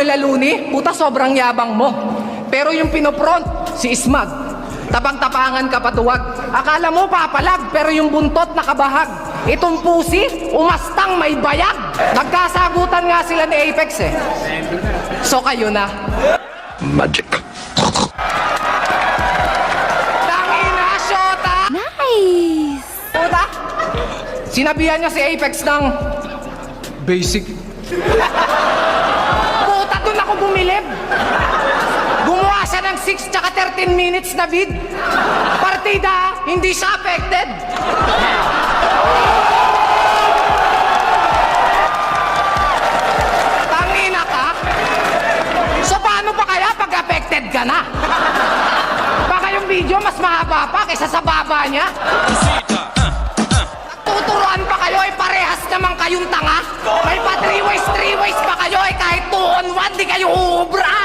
Laluni, puta sobrang yabang mo. Pero yung pinopront, si Ismag, tapang-tapangan ka patuwag. Akala mo papalag, pero yung buntot nakabahag. Itong pusi, umastang may bayag. Nagkasagutan nga sila ni Apex eh. So kayo na. Magic. Tangina, Shota! Nice! Puta, sinabihan niya si Apex ng basic. Puta, doon ako bumilib. Gumawa siya ng 6 tsaka 13 minutes na vid. Partida, hindi siya affected. Tangina ka. So paano pa kaya pag affected ka na? Baka yung video mas mahaba pa kaysa sa baba niya. Tuturuan pa kayo ay parehas naman kayong tanga. May pa 3 ways pa kayo ay kahit 2 on 1 di kayo uubra.